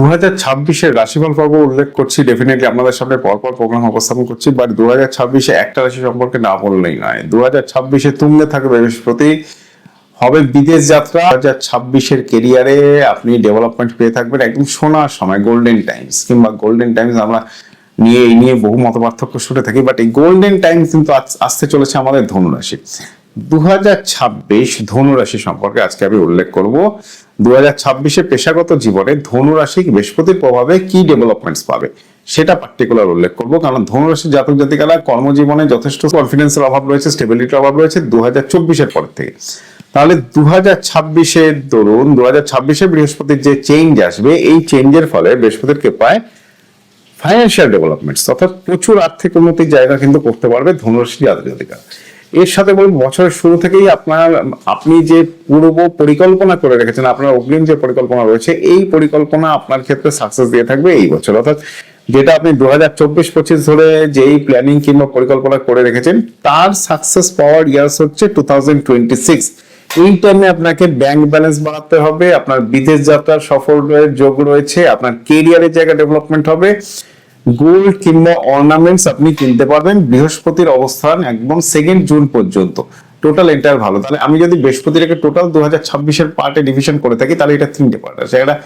2026-এর রাশিফল পর্ব উল্লেখ করছি, ডেফিনেটলি আপনাদের সামনে পরপর প্রোগ্রাম উপস্থাপন করছি, বাট 2026-এ একটা রাশি সম্পর্কে না বললেই নয়। 2026-এ তুঙ্গে থাকবে বৃহস্পতি, হবে বিদেশ যাত্রা। 2026-এর কেরিয়ারে আপনি ডেভেলপমেন্ট পেয়ে থাকবেন, একদম সোনার সময়, গোল্ডেন টাইমস কিংবা গোল্ডেন টাইমস আমরা এই নিয়ে বহু মত পার্থক্য শুনে থাকি, বাট এই গোল্ডেন টাইমস কিন্তু আসতে চলেছে আমাদের ধনুরাশি। 2026 ধনুরাশি সম্পর্কে আজকে আমি উল্লেখ করব। 2026-এ পেশাগত জীবনে ধনুরাশি বৃহস্পতির প্রভাবে কি ডেভেলপমেন্টস পাবে সেটা পার্টিকুলার উল্লেখ করব, কারণ ধনুরাশি জাতক জাতিকারা কর্মজীবনে যথেষ্ট কনফিডেন্সের অভাব রয়েছে, স্টেবিলিটির অভাব রয়েছে 2024-এর পর থেকে। তাহলে 2026-এর দরুন 2026-এ বৃহস্পতির যে চেঞ্জ আসবে, এই চেঞ্জের ফলে বৃহস্পতির কৃপায় ফাইন্যান্সিয়াল ডেভেলপমেন্টস অর্থাৎ প্রচুর আর্থিক উন্নতির জায়গা কিন্তু করতে পারবে ধনুরাশি জাতক জাতিকারা। এর সাথে বলবো, বছরের শুরু থেকেই আপনি যে পূর্ব পরিকল্পনা করে রেখেছেন, আপনার অগ্রিম যে পরিকল্পনা রয়েছে, এই পরিকল্পনা আপনার ক্ষেত্রে সাকসেস দিয়ে থাকবে এই বছর। অর্থাৎ যেটা আপনি 2024-25 ধরে যেই প্ল্যানিং কিংবা পরিকল্পনা করে রেখেছেন, তার সাকসেস পাওয়ার ইয়ার্স হচ্ছে 2026। এই টাইমে আপনাকে ব্যাংক ব্যালেন্স বাড়াতে হবে, আপনার বিদেশ যাত্রার সফরের যোগ রয়েছে, আপনার কেরিয়ারের জায়গা ডেভেলপমেন্ট হবে, গোল্ড কিংবা অর্নামেন্টস আপনি কিনতে পারবেন। বৃহস্পতির অবস্থান একদম 2 জুন পর্যন্ত টোটাল এন্টার ভালো। তাহলে আমি যদি বৃহস্পতিটাকে টোটাল 2026-এর পার্টে ডিভিশন করে থাকি, তাহলে এটা 3টে পার্ট আছে। একটা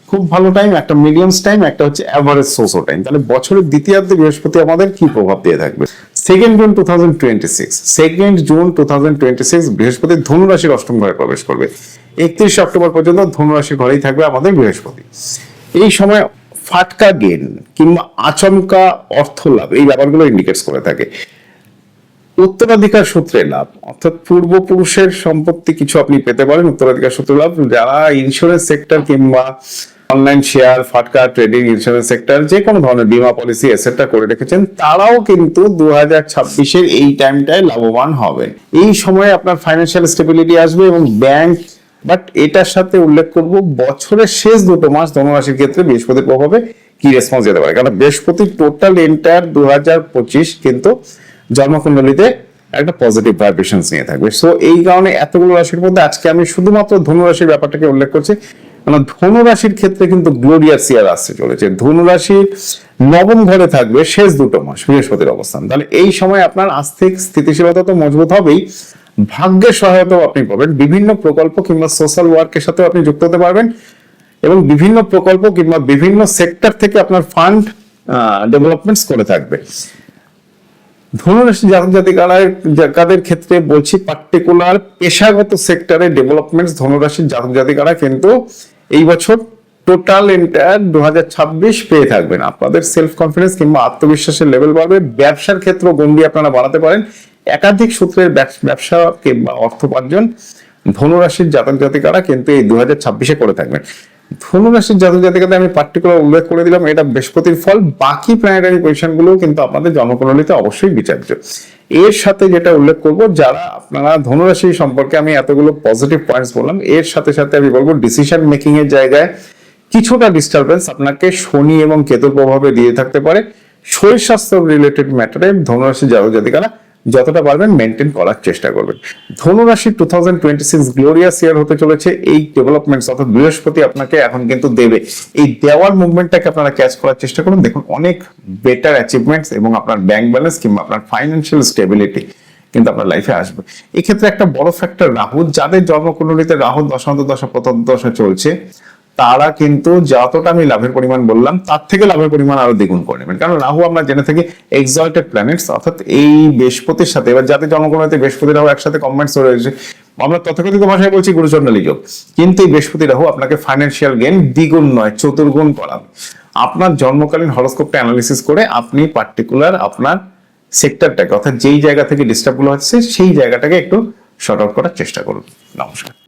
খুব ভালো টাইম, একটা মিডিয়ামস টাইম, একটা হচ্ছে অ্যাভারেজ সোসো টাইম। তাহলে বছরের দ্বিতীয়ার্ধে বৃহস্পতি আমাদের কি প্রভাব দিয়ে থাকবে? 2 জুন 2026, 2 জুন 2026 বৃহস্পতি ধনু রাশির অষ্টম ঘরে প্রবেশ করবে। 31 অক্টোবর পর্যন্ত ধনু রাশির ঘরেই থাকবে আমাদের বৃহস্পতি। এই সময় ফাটকা গেন কিংবা আচমকা অর্থ লাভ, এই ব্যাপারগুলো ইন্ডিকেটস করে থাকে। উত্তরাধিকার সূত্রে লাভ, অর্থাৎ পূর্বপুরুষের সম্পত্তি কিছু আপনি পেতে পারেন, উত্তরাধিকার সূত্রে লাভ। যারা ইন্স্যুরেন্স সেক্টর কিংবা অনলাইন শেয়ার, ফাটকা ট্রেডিং, ইন্স্যুরেন্স সেক্টর, যে কোনো ধরনের বীমা পলিসি এসেটটা করে রেখেছেন, তারাও কিন্তু 2026-এর এই টাইমটায় লাভবান হবেন। এই সময়ে আপনার ফাইন্যান্সিয়াল স্টেবিলিটি আসবে এবং ব্যাংক, বাট এটার সাথে উল্লেখ করব বছরের শেষ 2 মাস ধনুরাশির ক্ষেত্রে বৃহস্পতির প্রভাবে কি রেসপন্স যেতে পারে, কারণ বৃহস্পতি টোটাল এন্টায়ার 2025 কিন্তু জন্মকুণ্ডলিতে একটা পজিটিভ ভাইব্রেশনস নিয়ে থাকবে। সো এই কারণে এতগুলো রাশির মধ্যে আজকে আমি শুধুমাত্র ধনুরাশির ব্যাপারটাকে উল্লেখ করছি, কারণ ধনুরাশির ক্ষেত্রে কিন্তু গ্লোরিয়াস ইয়ার আসতে চলেছে। ধনুরাশির নবম ঘরে থাকবে শেষ 2 মাস বৃহস্পতির অবস্থান। তাহলে এই সময় আপনার আর্থিক স্থিতিশীলতা তো মজবুত হবেই, ভাগ্যের সহায়তাও আপনি পাবেন। বিভিন্ন প্রকল্প কিংবা সোশ্যাল ওয়ার্কের সাথেও আপনি যুক্ত হতে পারবেন এবং বিভিন্ন প্রকল্প কিংবা বিভিন্ন সেক্টর থেকে আপনার ফান্ড ডেভেলপমেন্টস করে থাকবে। ধনুরাশি জাতক জাতিকাদের ক্ষেত্রে বলছি, পার্টিকুলার পেশাগত সেক্টরে ডেভেলপমেন্টস ধনুরাশির জাতক জাতিকারা কিন্তু এই বছর টোটাল এন্টায়ার 2026 পেয়ে থাকবেন। আপনাদের সেলফ কনফিডেন্স কিংবা আত্মবিশ্বাসের লেভেল বাড়বে। ব্যবসার ক্ষেত্র গণ্ডি আপনারা বাড়াতে পারেন। একাধিক সূত্রের ব্যবসা কিংবা অর্থ উপার্জন ধনুরাশির জাতক জাতিকারা কিন্তু এই 2026-এ করে থাকবেন। ধনুরাশির জাতক জাতিকাদের আমি পার্টিকুলার উল্লেখ করে দিলাম, এটা বৃহস্পতির ফল। বাকি প্ল্যানেটারি পজিশন গুলো কিন্তু আপনাদের জন্মকুণ্ডলিতে অবশ্যই বিচার্য। এর সাথে যেটা উল্লেখ করব, যারা আপনারা ধনুরাশি সম্পর্কে আমি এতগুলো পজিটিভ পয়েন্টস বললাম, এর সাথে সাথে আমি বলবো ডিসিশন মেকিং এর জায়গায় কিছুটা ডিস্টারবেন্স আপনাকে শনি এবং কেতুর প্রভাবে দিয়ে থাকতে পারে। শরীর স্বাস্থ্য রিলেটেড ম্যাটারে ধনুরাশির জাতক জাতিকারা যতটা পারবেন মেনটেন করার চেষ্টা করবেন। ধনুরাশি 2026 গ্লোরিয়াস ইয়ার হতে চলেছে। এই ডেভেলপমেন্টস অর্থাৎ বৃহস্পতি আপনাকে এখন কিন্তু দেবে, এই দেওয়ার মুভমেন্টটাকে আপনারা ক্যাচ করার চেষ্টা করুন। দেখুন অনেক বেটার অ্যাচিভমেন্টস এবং আপনার ব্যাংক ব্যালেন্স কিংবা আপনার ফাইন্যান্সিয়াল স্টেবিলিটি কিন্তু আপনার লাইফে আসবে। এক্ষেত্রে একটা বড় ফ্যাক্টর রাহু, যাদের জন্মকুণ্ডলিতে রাহু দশা প্রতদশা চলছে, তারা কিন্তু যতটা আমি লাভের পরিমাণ বললাম, তার থেকে লাভের পরিমাণ আরো দ্বিগুণ করে নেবেন। কারণ রাহু আমরা জেনে থাকি এক্সঅল্টেড প্ল্যানেটস, অর্থাৎ এই বৃহস্পতির সাথে, এবার যাদের জন্মকুণ্ডলিতে বৃহস্পতি রাহু একসাথে কম্বাইন্স হয়ে রয়েছে, আমরা তথাকথিত ভাষায় বলছি গুরুচণ্ডালী যোগ, কিন্তু এই বৃহস্পতি রাহু আপনাকে ফাইন্যান্সিয়াল গেইন দ্বিগুণ নয় চতুর্গুণ করাবে। আপনার জন্মকালীন হরোস্কোপটা অ্যানালিসিস করে আপনি পার্টিকুলার আপনার সেক্টরটাকে, অর্থাৎ যেই জায়গা থেকে ডিস্টার্ব গুলো হচ্ছে সেই জায়গাটাকে একটু শর্ট আউট করার চেষ্টা করুন। নমস্কার।